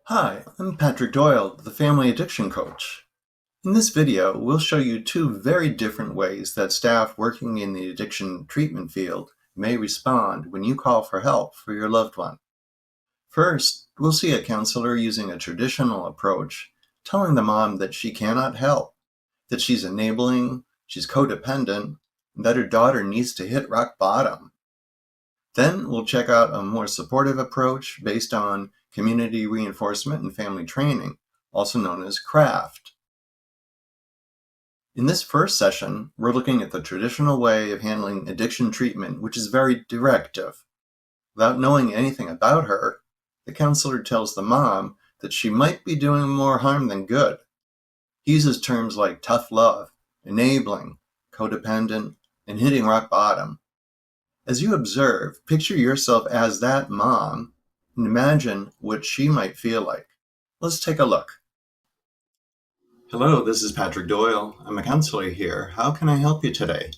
Hi, I'm Patrick Doyle, the Family Addiction Coach. In this video, we'll show you two very different ways that staff working in the addiction treatment field may respond when you call for help for your loved one. First, we'll see a counselor using a traditional approach, telling the mom that she cannot help, that she's enabling, she's codependent, and that her daughter needs to hit rock bottom. Then we'll check out a more supportive approach based on community reinforcement and family training, also known as CRAFT. In this first session, we're looking at the traditional way of handling addiction treatment, which is very directive. Without knowing anything about her, the counselor tells the mom that she might be doing more harm than good. He uses terms like tough love, enabling, codependent, and hitting rock bottom. As you observe, picture yourself as that mom and imagine what she might feel like. Let's take a look. Hello, this is Patrick Doyle. I'm a counselor here. How can I help you today?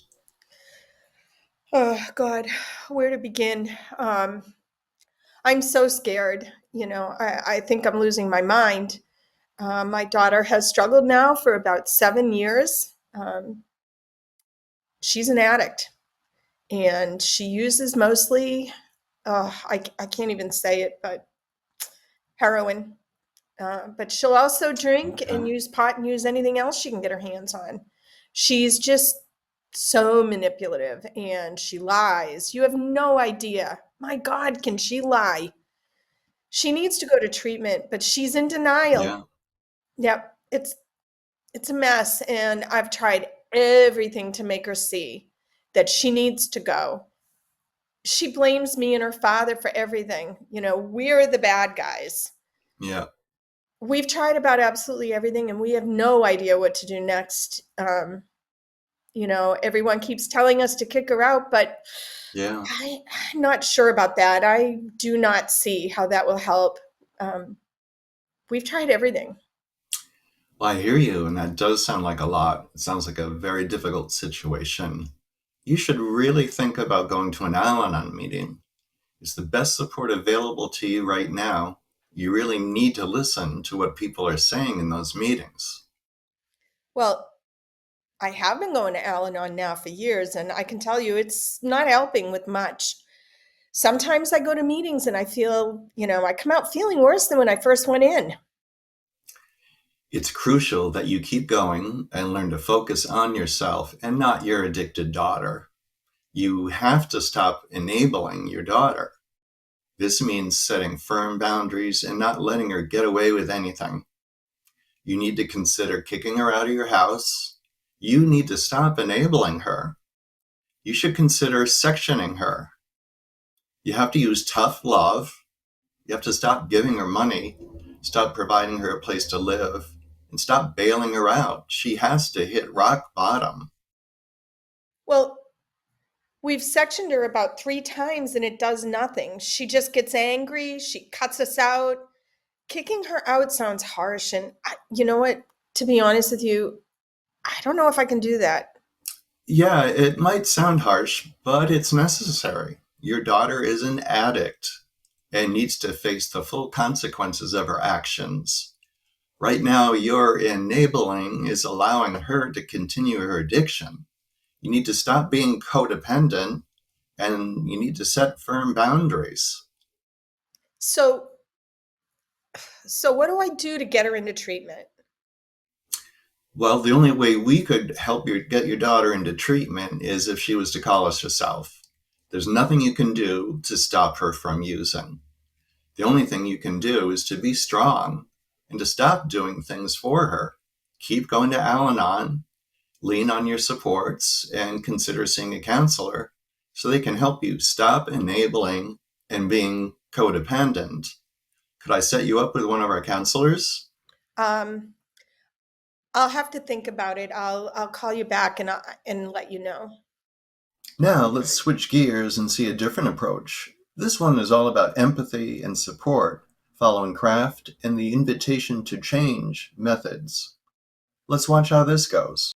Oh God, where to begin? I'm so scared. I think I'm losing my mind. My daughter has struggled now for about 7 years. She's an addict, and she uses mostly, I can't even say it, but heroin. But she'll also drink and Okay. use pot and use anything else she can get her hands on. She's just so manipulative and she lies. You have no idea. My God, can she lie? She needs to go to treatment, but she's in denial. Yeah. Yep, it's a mess and I've tried everything to make her see that she needs to go. She blames me and her father for everything. We're the bad guys. Yeah. We've tried about absolutely everything and we have no idea what to do next. Everyone keeps telling us to kick her out, but Yeah. I'm not sure about that. I do not see how that will help. Um, we've tried everything. Well, I hear you, and that does sound like a lot. It sounds like a very difficult situation. You should really think about going to an Al Anon meeting. It's the best support available to you right now. You really need to listen to what people are saying in those meetings. Well, I have been going to Al Anon now for years, and I can tell you it's not helping with much. Sometimes I go to meetings and I feel, I come out feeling worse than when I first went in. It's crucial that you keep going and learn to focus on yourself and not your addicted daughter. You have to stop enabling your daughter. This means setting firm boundaries and not letting her get away with anything. You need to consider kicking her out of your house. You need to stop enabling her. You should consider sectioning her. You have to use tough love. You have to stop giving her money, stop providing her a place to live, and stop bailing her out. She has to hit rock bottom. Well, we've sectioned her about 3 times and it does nothing. She just gets angry, she cuts us out. Kicking her out sounds harsh. And you know what? To be honest with you, I don't know if I can do that. Yeah, it might sound harsh, but it's necessary. Your daughter is an addict and needs to face the full consequences of her actions. Right now, your enabling is allowing her to continue her addiction. You need to stop being codependent and you need to set firm boundaries. So, so what do I do to get her into treatment? Well, the only way we could help you get your daughter into treatment is if she was to call us herself. There's nothing you can do to stop her from using. The only thing you can do is to be strong and to stop doing things for her. Keep going to Al Anon, lean on your supports, and consider seeing a counselor so they can help you stop enabling and being codependent. Could I set you up with one of our counselors? Um, I'll have to think about it. I'll call you back and let you know. Now let's switch gears and see a different approach. This one is all about empathy and support, following craft and the invitation to change methods. Let's watch how this goes.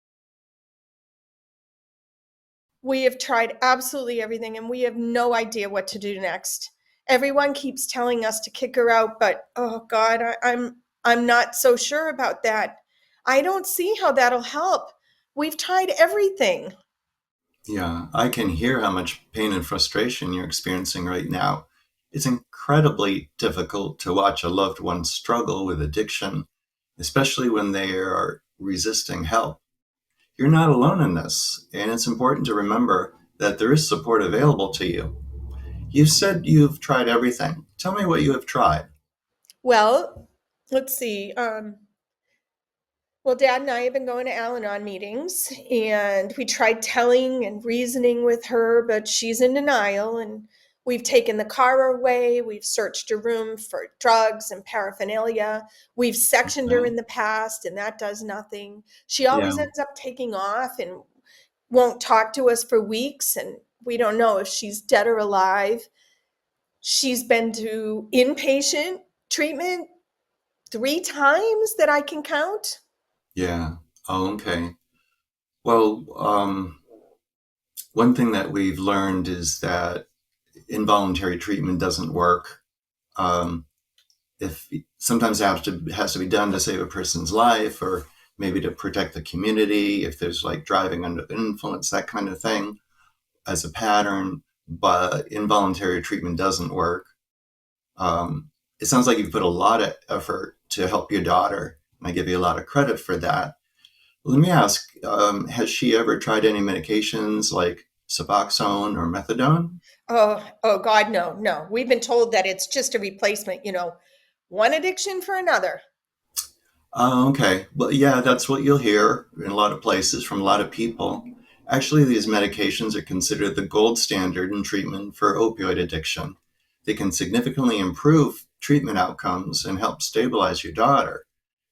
We have tried absolutely everything and we have no idea what to do next. Everyone keeps telling us to kick her out, but oh God, I'm not so sure about that. I don't see how that'll help. We've tried everything. Yeah, I can hear how much pain and frustration you're experiencing right now. It's incredibly difficult to watch a loved one struggle with addiction, especially when they are resisting help. You're not alone in this, and it's important to remember that there is support available to you. You've said you've tried everything. Tell me what you have tried. Well, let's see. Well, Dad and I have been going to Al Anon meetings, and we tried telling and reasoning with her, but she's in denial. And we've taken the car away. We've searched her room for drugs and paraphernalia. We've sectioned her Okay. in the past, and that does nothing. She always Yeah. ends up taking off and won't talk to us for weeks, and we don't know if she's dead or alive. She's been to inpatient treatment 3 times that I can count. Yeah. Oh, okay. Well, one thing that we've learned is that involuntary treatment doesn't work. Um, if sometimes it has to be done to save a person's life, or maybe to protect the community, if there's like driving under the influence, that kind of thing, as a pattern. But involuntary treatment doesn't work. It sounds like you've put a lot of effort to help your daughter, and I give you a lot of credit for that. Let me ask, has she ever tried any medications like Suboxone or methadone? Oh God, no, no. We've been told that it's just a replacement, one addiction for another. Okay. Well, yeah, that's what you'll hear in a lot of places from a lot of people. Actually, these medications are considered the gold standard in treatment for opioid addiction. They can significantly improve treatment outcomes and help stabilize your daughter,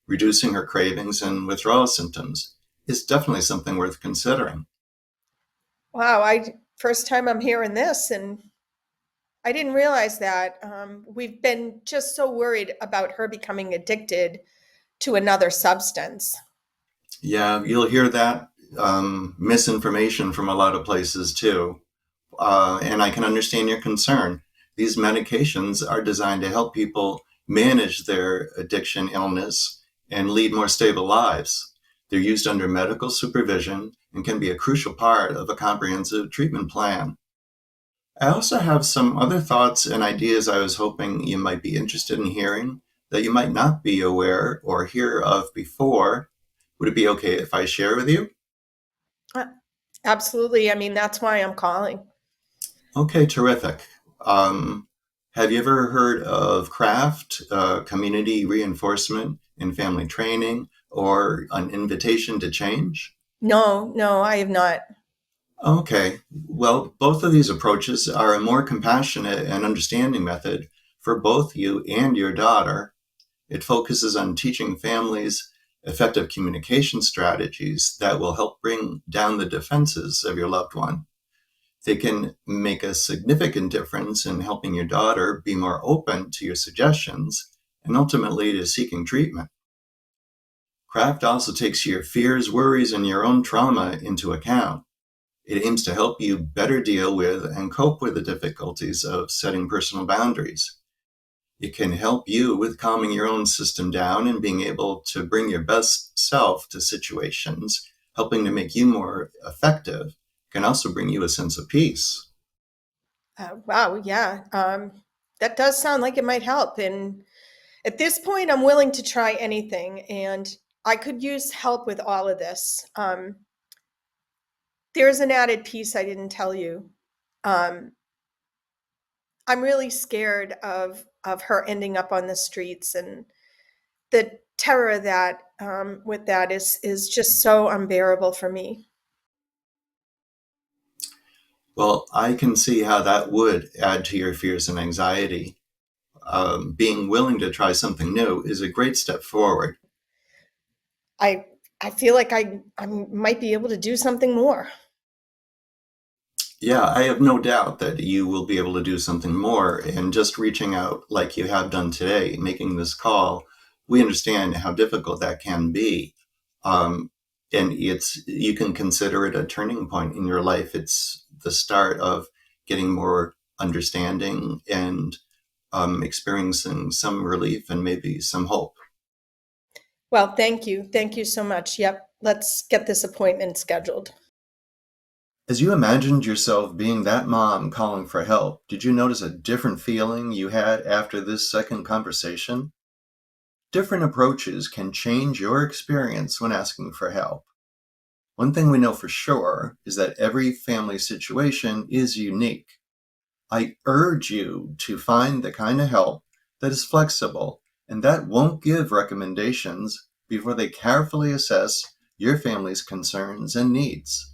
reducing her cravings and withdrawal symptoms. It's definitely something worth considering. Wow, I first time I'm hearing this, and I didn't realize that. We've been just so worried about her becoming addicted to another substance. Yeah, you'll hear that misinformation from a lot of places too. And I can understand your concern. These medications are designed to help people manage their addiction illness and lead more stable lives. They're used under medical supervision and can be a crucial part of a comprehensive treatment plan. I also have some other thoughts and ideas I was hoping you might be interested in hearing that you might not be aware or hear of before. Would it be okay if I share with you? Uh, Absolutely. I mean, that's why I'm calling. Okay, terrific. Um, have you ever heard of CRAFT, community reinforcement in family training, or an invitation to change? No, no, I have not. Okay, well, both of these approaches are a more compassionate and understanding method for both you and your daughter. It focuses on teaching families effective communication strategies that will help bring down the defenses of your loved one. They can make a significant difference in helping your daughter be more open to your suggestions and ultimately to seeking treatment. Craft also takes your fears, worries, and your own trauma into account. It aims to help you better deal with and cope with the difficulties of setting personal boundaries. It can help you with calming your own system down and being able to bring your best self to situations, helping to make you more effective. It can also bring you a sense of peace. Wow, yeah. That does sound like it might help. And at this point, I'm willing to try anything, and I could use help with all of this. There's an added piece I didn't tell you. Um, I'm really scared of her ending up on the streets, and the terror that with that is just so unbearable for me. Well, I can see how that would add to your fears and anxiety. Being willing to try something new is a great step forward. I I feel like I might be able to do something more. Yeah, I have no doubt that you will be able to do something more. And just reaching out like you have done today, making this call, we understand how difficult that can be. Um, and you can consider it a turning point in your life. It's the start of getting more understanding and experiencing some relief and maybe some hope. Well, thank you. Thank you so much. Yep. Let's get this appointment scheduled. As you imagined yourself being that mom calling for help, did you notice a different feeling you had after this second conversation? Different approaches can change your experience when asking for help. One thing we know for sure is that every family situation is unique. I urge you to find the kind of help that is flexible and that won't give recommendations before they carefully assess your family's concerns and needs.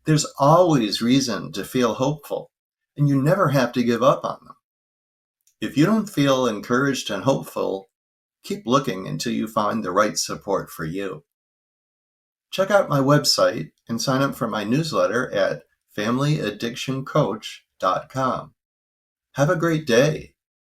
There's always reason to feel hopeful, and you never have to give up on them. If you don't feel encouraged and hopeful, keep looking until you find the right support for you. Check out my website and sign up for my newsletter at familyaddictioncoach.com. Have a great day.